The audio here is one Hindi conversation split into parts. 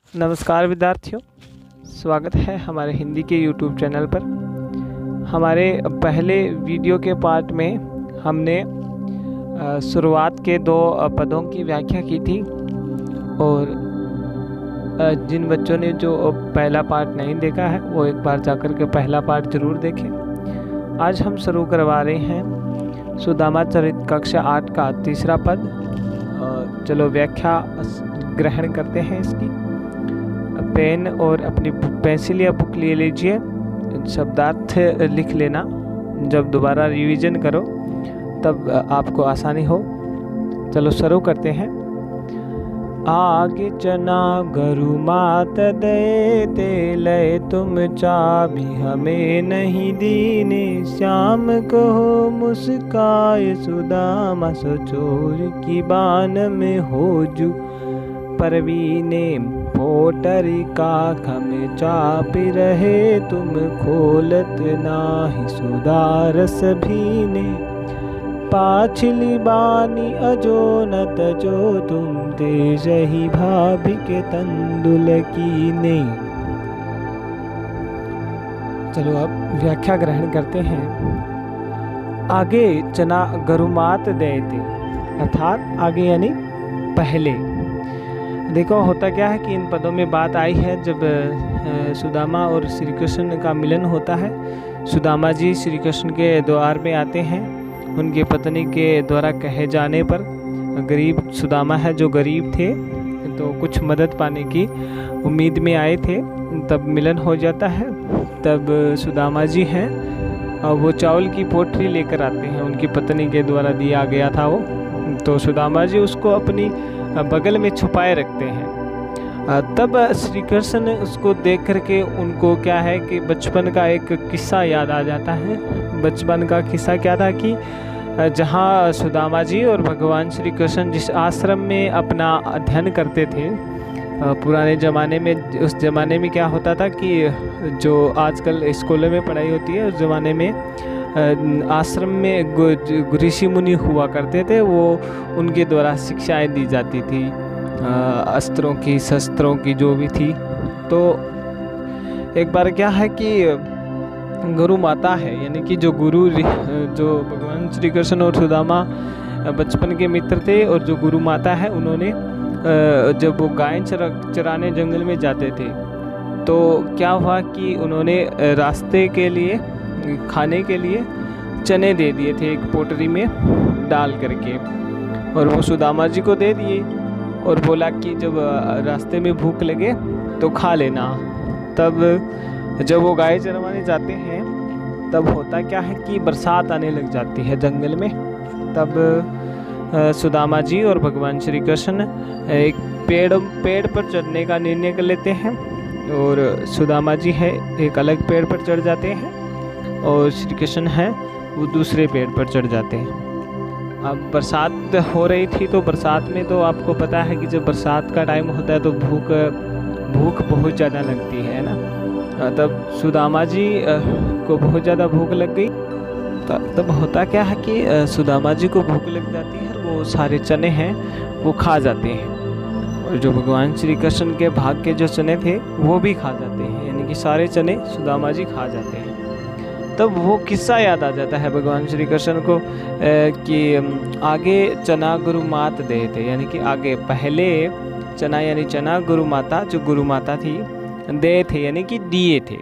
नमस्कार विद्यार्थियों, स्वागत है हमारे हिंदी के YouTube चैनल पर। हमारे पहले वीडियो के पार्ट में हमने शुरुआत के दो पदों की व्याख्या की थी और जिन बच्चों ने जो पहला पार्ट नहीं देखा है वो एक बार जाकर के पहला पार्ट ज़रूर देखें। आज हम शुरू करवा रहे हैं सुदामा चरित कक्षा 8 का तीसरा पद। चलो व्याख्या ग्रहण करते हैं इसकी। पेन और अपनी पेंसिल या बुक ले लीजिए, शब्दार्थ लिख लेना। जब दोबारा रिवीजन करो तब आपको आसानी हो। चलो शुरू करते हैं। आगे चना गरु मात दे ते लय तुम चाबी हमें नहीं दीने, श्याम कहो मुस्काए सुदामा सो चोर की बान में हो जू परवीने, पोटरी का खम चाप रहे तुम खोलत नाही सुदारस भीने, पाछली बानी अजोनत जो तुम दे जही भाभी के तंदुल कीने। चलो अब व्याख्या ग्रहण करते हैं। आगे चना गरुमात देते, अर्थात आगे यानी पहले। देखो होता क्या है कि इन पदों में बात आई है जब सुदामा और श्री कृष्ण का मिलन होता है। सुदामा जी श्री कृष्ण के द्वार में आते हैं। उनकी पत्नी के द्वारा कहे जाने पर गरीब सुदामा है जो गरीब थे तो कुछ मदद पाने की उम्मीद में आए थे, तब मिलन हो जाता है। तब सुदामा जी हैं और वो चावल की पोटली लेकर आते हैं, उनकी पत्नी के द्वारा दिया गया था वो। तो सुदामा जी उसको अपनी बगल में छुपाए रखते हैं। तब श्री कृष्ण उसको देख करके उनको क्या है कि बचपन का एक किस्सा याद आ जाता है। बचपन का किस्सा क्या था कि जहाँ सुदामा जी और भगवान श्री कृष्ण जिस आश्रम में अपना अध्ययन करते थे पुराने ज़माने में, उस ज़माने में क्या होता था कि जो आजकल स्कूलों में पढ़ाई होती है, उस ज़माने में आश्रम में ऋषि मुनि हुआ करते थे। वो उनके द्वारा शिक्षाएं दी जाती थी, अस्त्रों की शस्त्रों की जो भी थी। तो एक बार क्या है कि गुरु माता है, यानी कि जो गुरु जो भगवान श्री कृष्ण और सुदामा बचपन के मित्र थे, और जो गुरु माता है उन्होंने जब वो गाय चराने जंगल में जाते थे तो क्या हुआ कि उन्होंने रास्ते के लिए खाने के लिए चने दे दिए थे एक पोटरी में डाल करके, और वो सुदामा जी को दे दिए और बोला कि जब रास्ते में भूख लगे तो खा लेना। तब जब वो गाय चरवाने जाते हैं तब होता क्या है कि बरसात आने लग जाती है जंगल में। तब सुदामा जी और भगवान श्री कृष्ण एक पेड़ पर चढ़ने का निर्णय कर लेते हैं, और सुदामा जी है एक अलग पेड़ पर चढ़ जाते हैं और श्री कृष्ण है वो दूसरे पेड़ पर चढ़ जाते हैं। अब बरसात हो रही थी, तो बरसात में तो आपको पता है कि जब बरसात का टाइम होता है तो भूख बहुत ज़्यादा लगती है ना। तब सुदामा जी को बहुत ज़्यादा भूख लग गई। तब होता क्या है कि सुदामा जी को भूख लग जाती है, वो सारे चने हैं वो खा जाते हैं, और जो भगवान श्री कृष्ण के भाग के जो चने थे वो भी खा जाते हैं, यानी कि सारे चने सुदामा जी खा जाते हैं। तब वो किस्सा याद आ जाता है भगवान श्री कृष्ण को कि आगे चना गुरु मात दे थे, यानी कि आगे पहले चना यानी चना गुरु माता जो गुरु माता थी दे थे, यानी कि दिए थे।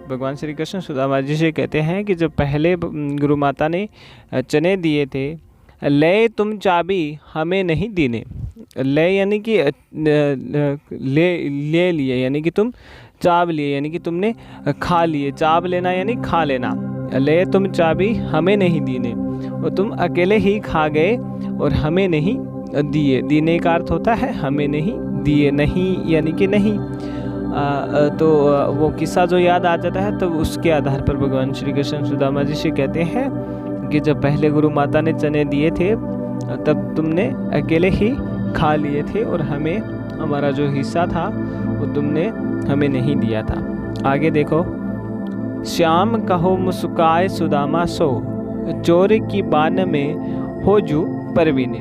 भगवान श्री कृष्ण सुदामा जी से कहते हैं कि जब पहले गुरु माता ने चने दिए थे, ले तुम चाबी हमें नहीं दीने। ले यानी कि ले लिए, यानी कि तुम चाब लिए, यानी कि तुमने खा लिए। चाब लेना यानी खा लेना। ले तुम चाबी हमें नहीं दीने, और तुम अकेले ही खा गए और हमें नहीं दिए। दीने का अर्थ होता है हमें नहीं दिए, नहीं यानी कि नहीं। तो वो किस्सा जो याद आ जाता है, तो उसके आधार पर भगवान श्री कृष्ण सुदामा जी से कहते हैं कि जब पहले गुरु माता ने चने दिए थे तब तुमने अकेले ही खा लिए थे और हमें हमारा जो हिस्सा था वो तुमने हमें नहीं दिया था। आगे देखो, श्याम कहो मुस्काए सुदामा सो, चोर की बान में हो जू परवीने।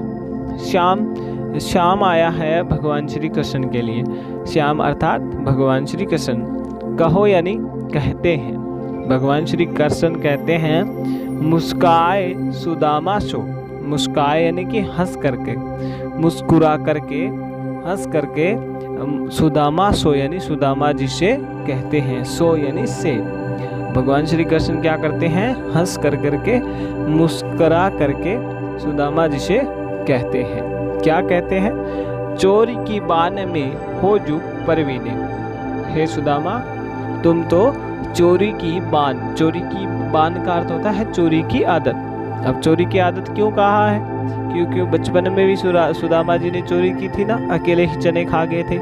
श्याम श्याम आया है भगवान श्री कृष्ण के लिए। श्याम अर्थात भगवान श्री कृष्ण। कहो यानी कहते हैं, भगवान श्री कृष्ण कहते हैं मुस्काए सुदामा सो। मुस्काए यानी कि हंस करके, मुस्कुरा करके, हंस करके। सुदामा सो यानी सुदामा जी से कहते हैं। सो यानी से। भगवान श्री कृष्ण क्या करते हैं? हंस कर करके, मुस्कुरा करके सुदामा जी से कहते हैं। क्या कहते हैं? चोरी की बान में हो जू परवीने। हे सुदामा, तुम तो चोरी की बान, चोरी की बान का अर्थ होता है चोरी की आदत। अब चोरी की आदत क्यों कहा है? क्योंकि बचपन में भी सुदामा जी ने चोरी की थी ना, अकेले ही चने खा गए थे,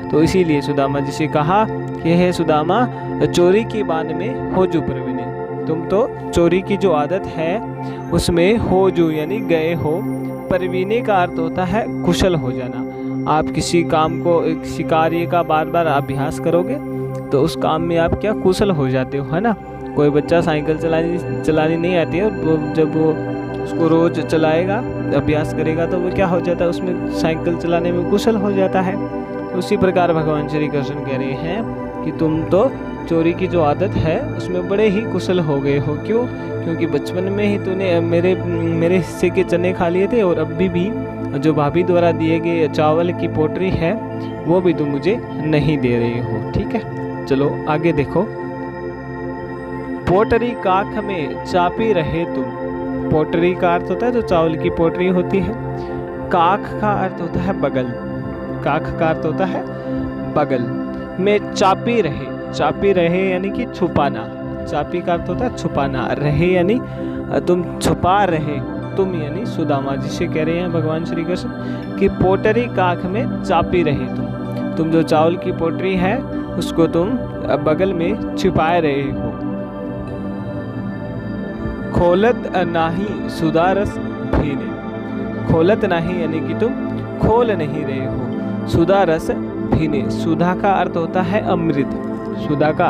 तो इसीलिए सुदामा जी से कहा कि हे सुदामा, चोरी की बान में हो जू परवीने। तुम तो चोरी की जो आदत है उसमें हो जू यानी गए हो। परवीने का अर्थ होता है कुशल हो जाना। आप किसी काम को, किसी कार्य का बार बार अभ्यास करोगे तो उस काम में आप क्या कुशल हो जाते हो, है ना। कोई बच्चा साइकिल चलानी नहीं आती है, जब वो उसको रोज चलाएगा, अभ्यास करेगा, तो वो क्या हो जाता है, उसमें साइकिल चलाने में कुशल हो जाता है। उसी प्रकार भगवान श्री कृष्ण कह रहे हैं कि तुम तो चोरी की जो आदत है उसमें बड़े ही कुशल हो गए हो। क्यों? क्योंकि बचपन में ही तूने मेरे हिस्से के चने खा लिए थे, और अभी भी जो भाभी द्वारा दिए गए चावल की पोटरी है वो भी तुम मुझे नहीं दे रहे हो। ठीक है, चलो आगे देखो। पोटरी काख में चापी रहे तुम। पोटरी का अर्थ होता है जो चावल की पोटरी होती है। काख का अर्थ होता है बगल। काख का अर्थ होता है बगल में चापी रहे। चापी रहे यानी कि छुपाना। चापी का अर्थ होता है छुपाना। रहे यानी तुम छुपा रहे। तुम यानी सुदामा जी से कह रहे हैं भगवान श्री कृष्ण कि पोटरी काख में चापी रहे तुम जो चावल की पोटरी है उसको तुम बगल में छिपाए रहे हो। खोलत नाही सुधा रस भीने। खोलत नाही यानी कि तुम खोल नहीं रहे हो। सुधा रस भीने। सुधा का अर्थ होता है अमृत। सुधा का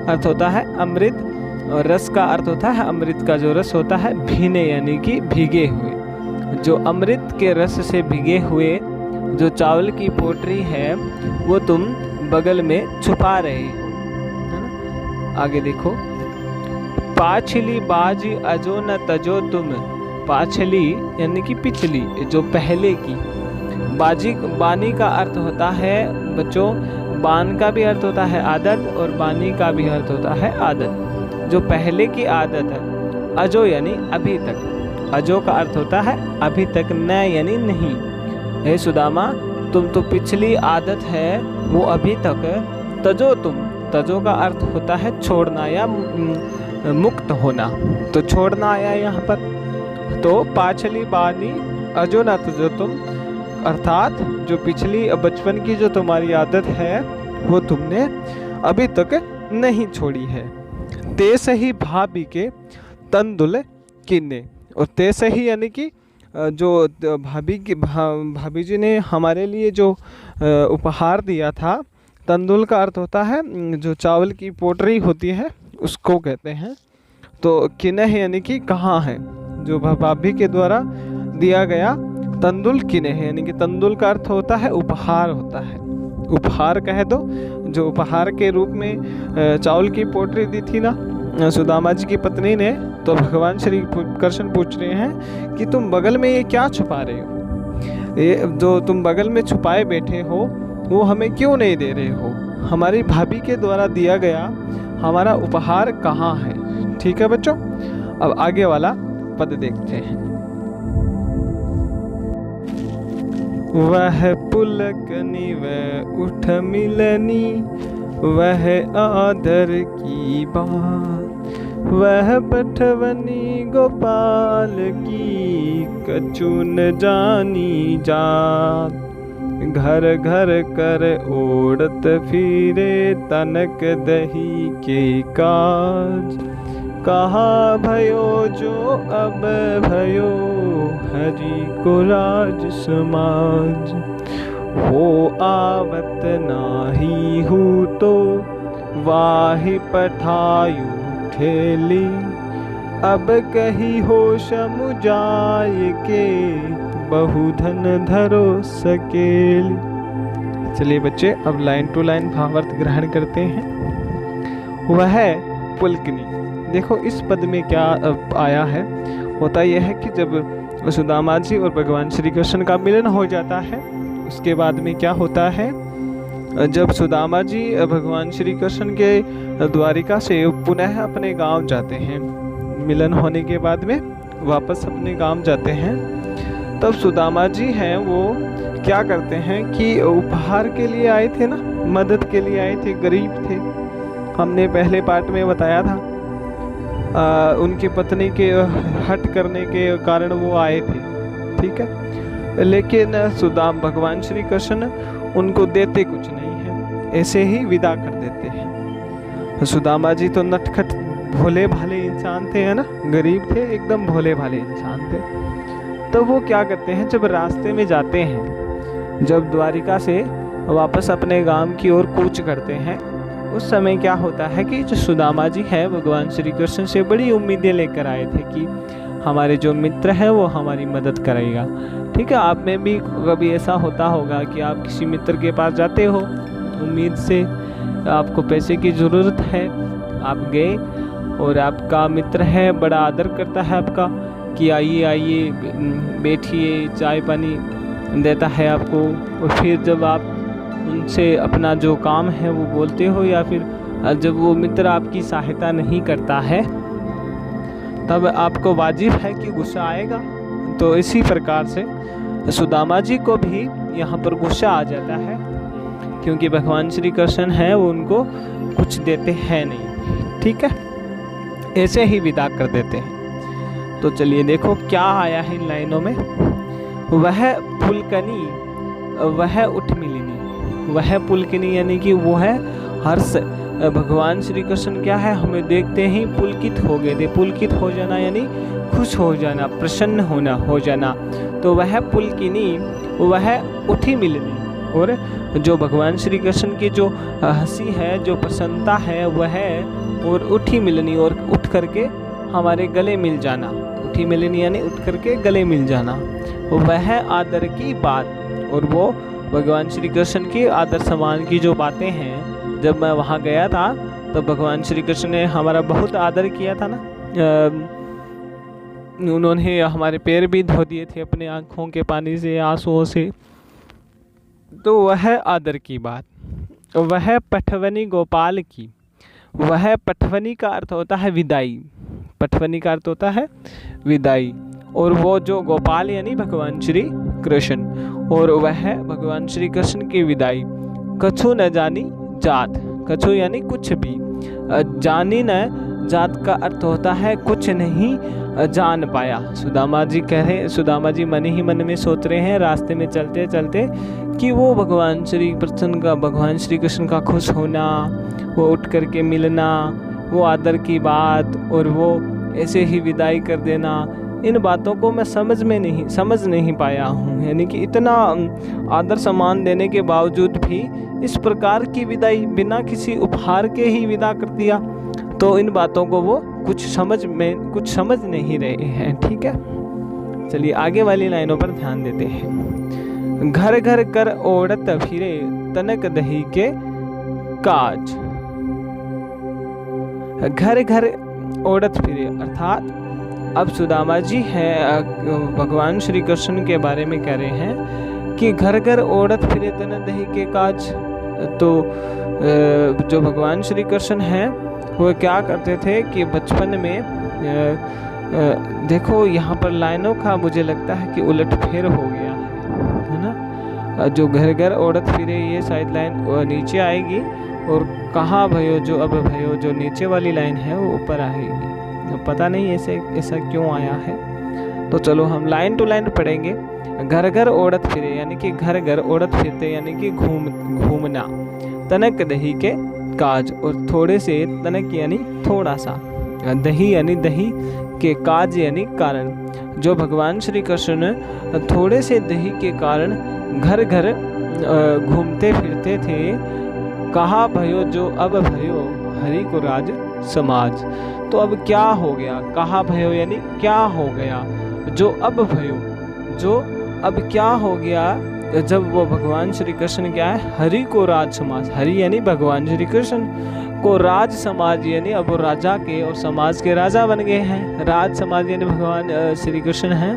अर्थ होता है अमृत, और रस का अर्थ होता है अमृत का जो रस होता है भीने यानी कि भीगे हुए। जो अमृत के रस से भीगे हुए जो चावल की पोटरी है वो तुम बगल में छुपा रहे हो, है ना। आगे देखो। पाछली बाजी अजो न तजो तुम। पाछली यानी कि पिछली, जो पहले की। बाजी, बानी का अर्थ होता है बच्चों, बान का भी अर्थ होता है आदत, और बानी का भी अर्थ होता है आदत। जो पहले की आदत है। अजो यानी अभी तक। अजो का अर्थ होता है अभी तक, न यानी नहीं। हे सुदामा, तुम तो पिछली आदत है वो अभी तक। तजो तुम। तजो का अर्थ होता है छोड़ना या मुक्त होना, तो छोड़ना आया यहाँ पर। तो पाछली बानी अजो न तजो तुम, अर्थात जो पिछली बचपन की जो तुम्हारी आदत है वो तुमने अभी तक नहीं छोड़ी है। तेस ही भाभी के तंदुल किन्ने। और तेस ही यानी कि जो भाभी जी ने हमारे लिए जो उपहार दिया था। तंदुल का अर्थ होता है जो चावल की पोटरी होती है उसको कहते हैं। तो किन्ह यानी कि कहाँ है, जो भाभी के द्वारा दिया गया तंदुल किन्ह यानी कि तंदुल का अर्थ होता है उपहार होता है। उपहार कह दो, जो उपहार के रूप में चावल की पोटरी दी थी ना सुदामा जी की पत्नी ने। तो भगवान श्री कृष्ण पूछ रहे हैं कि तुम बगल में ये क्या छुपा रहे हो, ये जो तुम बगल में छुपाए बैठे हो वो हमें क्यों नहीं दे रहे हो। हमारी भाभी के द्वारा दिया गया हमारा उपहार कहाँ है। ठीक है बच्चों, अब आगे वाला पद देखते हैं। वह पुलकनी वह उठ मिलनी, वह आदर की बात, वह पठवनी गोपाल की, कछु न जानी जात। घर घर कर ओढ़त फिरे, तनक दही के काज। कहा भयो जो अब भयो, हरि को राज समाज। हो आवत नाही हूँ तो, वाहि पठायु ठेली। अब कही हो समुझाय के, बहु धन धरो सकेली। चलिए बच्चे, अब लाइन टू लाइन भावार्थ ग्रहण करते हैं। वह पुलकिनी। देखो इस पद में क्या आया है। होता यह है कि जब सुदामा जी और भगवान श्री कृष्ण का मिलन हो जाता है, उसके बाद में क्या होता है, जब सुदामा जी भगवान श्री कृष्ण के द्वारिका से पुनः अपने गांव जाते हैं, मिलन होने के बाद में वापस अपने गांव जाते हैं, तब सुदामा जी हैं वो क्या करते हैं कि उपहार के लिए आए थे ना, मदद के लिए आए थे, गरीब थे। हमने पहले पार्ट में बताया था उनकी पत्नी के हट करने के कारण वो आए थे, ठीक है। लेकिन भगवान श्री कृष्ण उनको देते कुछ नहीं है, ऐसे ही विदा कर देते हैं। सुदामा जी तो नटखट भोले भाले इंसान थे, है ना, गरीब थे, एकदम भोले भाले इंसान थे। तो वो क्या करते हैं, जब रास्ते में जाते हैं, जब द्वारिका से वापस अपने गांव की ओर कूच करते हैं, उस समय क्या होता है कि जो सुदामा जी है भगवान श्री कृष्ण से बड़ी उम्मीदें लेकर आए थे कि हमारे जो मित्र है वो हमारी मदद करेगा, ठीक है। आप में भी कभी ऐसा होता होगा कि आप किसी मित्र के पास जाते हो उम्मीद से, आपको पैसे की ज़रूरत है, आप गए और आपका मित्र है, बड़ा आदर करता है आपका कि आइए आइए बैठिए, चाय पानी देता है आपको। और फिर जब आप उनसे अपना जो काम है वो बोलते हो, या फिर जब वो मित्र आपकी सहायता नहीं करता है, तब आपको वाजिब है कि गुस्सा आएगा। तो इसी प्रकार से सुदामा जी को भी यहाँ पर गुस्सा आ जाता है, क्योंकि भगवान श्री कृष्ण है वो उनको कुछ देते हैं नहीं, ठीक है, ऐसे ही विदा कर देते हैं। तो चलिए देखो क्या आया है इन लाइनों में। वह पुलकनी वह उठमिलिनी। वह पुलकिनी यानी कि वो है हर्ष। भगवान श्री कृष्ण क्या है, हमें देखते ही पुलकित हो गए थे। पुलकित हो जाना यानी खुश हो जाना, प्रसन्न होना, हो जाना। तो वह पुलकिनी वह उठी मिलनी, और जो भगवान श्री कृष्ण की जो हंसी है, जो प्रसन्नता है वह, और उठी मिलनी और उठ करके हमारे गले मिल जाना। उठी मिलनी यानी उठ करके गले मिल जाना, वह आदर की बात। और वो भगवान श्री कृष्ण की आदर सम्मान की जो बातें हैं, जब मैं वहाँ गया था तो भगवान श्री कृष्ण ने हमारा बहुत आदर किया था ना। उन्होंने हमारे पैर भी धो दिए थे अपने आँखों के पानी से, आंसुओं से। तो वह आदर की बात। वह पठवनी गोपाल की। वह पठवनी का अर्थ होता है विदाई। पठवनी का अर्थ होता है विदाई। और वो जो गोपाल यानी भगवान श्री कृष्ण, और वह भगवान श्री कृष्ण की विदाई। कछु न जानी जात। कछु यानी कुछ भी, जानी न जात का अर्थ होता है कुछ नहीं जान पाया। सुदामा जी कह रहे, सुदामा जी मन ही मन में सोच रहे हैं रास्ते में चलते चलते कि वो भगवान श्री कृष्ण का खुश होना, वो उठ करके मिलना, वो आदर की बात, और वो ऐसे ही विदाई कर देना, इन बातों को मैं समझ नहीं पाया हूँ। यानी कि इतना आदर सम्मान देने के बावजूद भी इस प्रकार की विदाई बिना किसी उपहार के ही विदा कर दिया, तो इन बातों को वो कुछ समझ नहीं रहे हैं, ठीक है। चलिए आगे वाली लाइनों पर ध्यान देते हैं। घर घर कर ओढ़त फिरे तनक दही के काज। घर घर ओढ़त फिरे अर्थात अब सुदामा जी हैं भगवान श्री कृष्ण के बारे में कह रहे हैं कि घर घर ओढ़त फिरे तन दही के काज। तो जो भगवान श्री कृष्ण हैं वो क्या करते थे कि बचपन में देखो यहाँ पर लाइनों का मुझे लगता है कि उलटफेर हो गया है ना। जो घर घर ओढ़त फिरे ये शायद लाइन नीचे आएगी, और कहाँ भयो जो अब भयो जो नीचे वाली लाइन है वो ऊपर आएगी। पता नहीं ऐसा क्यों आया है। तो चलो हम लाइन टू लाइन पढ़ेंगे। घर घर ओढ़त फिरे यानी कि घर घर ओढ़त फिरते यानी कि घूमना। तनक दही के काज, और थोड़े से तनक यानी थोड़ा सा, दही यानी दही के काज यानी कारण। जो भगवान श्री कृष्ण थोड़े से दही के कारण घर घर घूमते फिरते थे। कहा भयो जो अब भयो हरि को राज समाज। तो अब क्या हो गया, कहा भयो यानी क्या हो गया, जो अब भयो जो अब क्या हो गया, जब वो भगवान श्री कृष्ण क्या है, हरि को राज समाज, हरि यानी भगवान श्री कृष्ण को राज समाज यानी अब वो राजा के और समाज के राजा बन गए हैं। राज समाज यानी भगवान श्री कृष्ण हैं,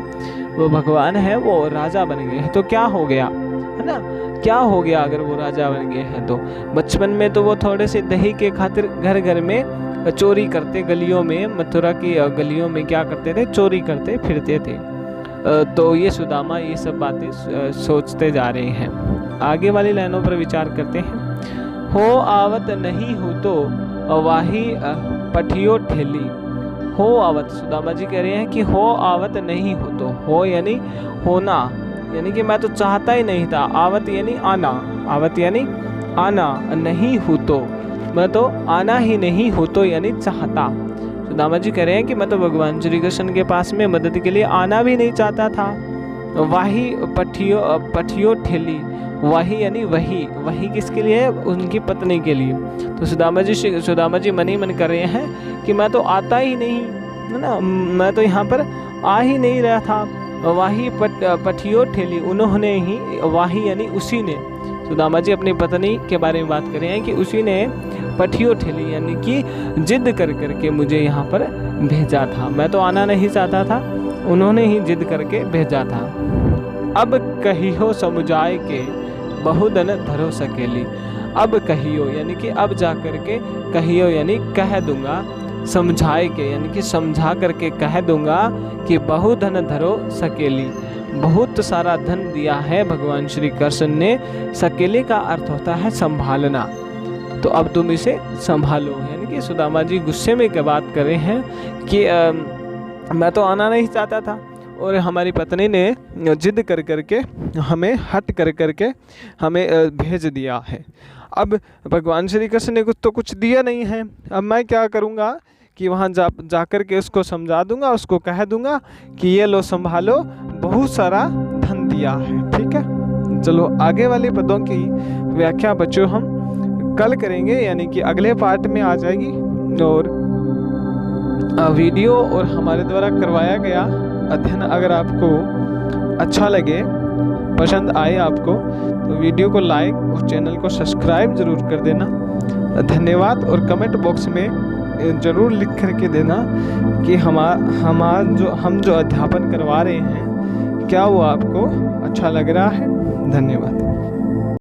वो भगवान है, वो राजा बन गए हैं। तो क्या हो गया है ना, क्या हो गया अगर वो राजा बन गए हैं तो। बचपन में तो वो थोड़े से दही के खातिर घर घर में चोरी करते, गलियों में, मथुरा की गलियों में क्या करते थे, चोरी करते फिरते थे। तो ये सुदामा ये सब बातें सोचते जा रहे हैं। आगे वाली लाइनों पर विचार करते हैं। हो आवत नहीं हो तो वाही पठियो ठेली। हो आवत, सुदामा जी कह रहे हैं कि हो आवत नहीं हो तो, हो यानी होना, यानी कि मैं तो चाहता ही नहीं था, आवत यानी आना, आवत यानी आना, नहीं हो तो मैं तो आना ही नहीं हो तो यानी चाहता। सुदामा जी कह रहे हैं कि मैं तो भगवान श्री कृष्ण के पास में मदद के लिए आना भी नहीं चाहता था। वाही पठियो ठेली, वाही यानी वही, वही किसके लिए है, उनकी पत्नी के लिए। तो सुदामा जी मन ही मन कर रहे हैं कि मैं तो आता ही नहीं है ना, मैं तो यहाँ पर आ ही नहीं रहा था। वाही पठियो ठेली, उन्होंने ही, वाही यानी उसी ने, सुदामा जी अपनी पत्नी के बारे में बात कर रहे हैं कि उसी ने पठियो ठेली यानी कि जिद कर करके मुझे यहाँ पर भेजा था, मैं तो आना नहीं चाहता था, उन्होंने ही जिद करके भेजा था। अब कहियो समुझाए के बहुधन धरो सकेली। अब कहियो यानी कि अब जा करके, कहियो यानी कह दूंगा, समझाए के यानी कि समझा करके कह दूंगा कि बहुधन धरो सकेली, बहुत सारा धन दिया है भगवान श्री कृष्ण ने। सकेले का अर्थ होता है संभालना, तो अब तुम इसे संभालो। यानी कि सुदामा जी गुस्से में क्या बात कर रहे हैं कि मैं तो आना नहीं चाहता था और हमारी पत्नी ने जिद कर करके हमें हट कर करके हमें भेज दिया है। अब भगवान श्री कृष्ण ने कुछ दिया नहीं है, अब मैं क्या करूँगा कि वहाँ जा कर के उसको समझा दूंगा, उसको कह दूंगा कि ये लो संभालो, बहुत सारा धन दिया है। ठीक है, चलो आगे वाले पदों की व्याख्या बच्चों हम कल करेंगे, यानी कि अगले पार्ट में आ जाएगी। और वीडियो और हमारे द्वारा करवाया गया अध्ययन अगर आपको अच्छा लगे, पसंद आए आपको, तो वीडियो को लाइक और चैनल को सब्सक्राइब जरूर कर देना। धन्यवाद। और कमेंट बॉक्स में ज़रूर लिख करके देना कि हम जो अध्यापन करवा रहे हैं क्या वो आपको अच्छा लग रहा है। धन्यवाद।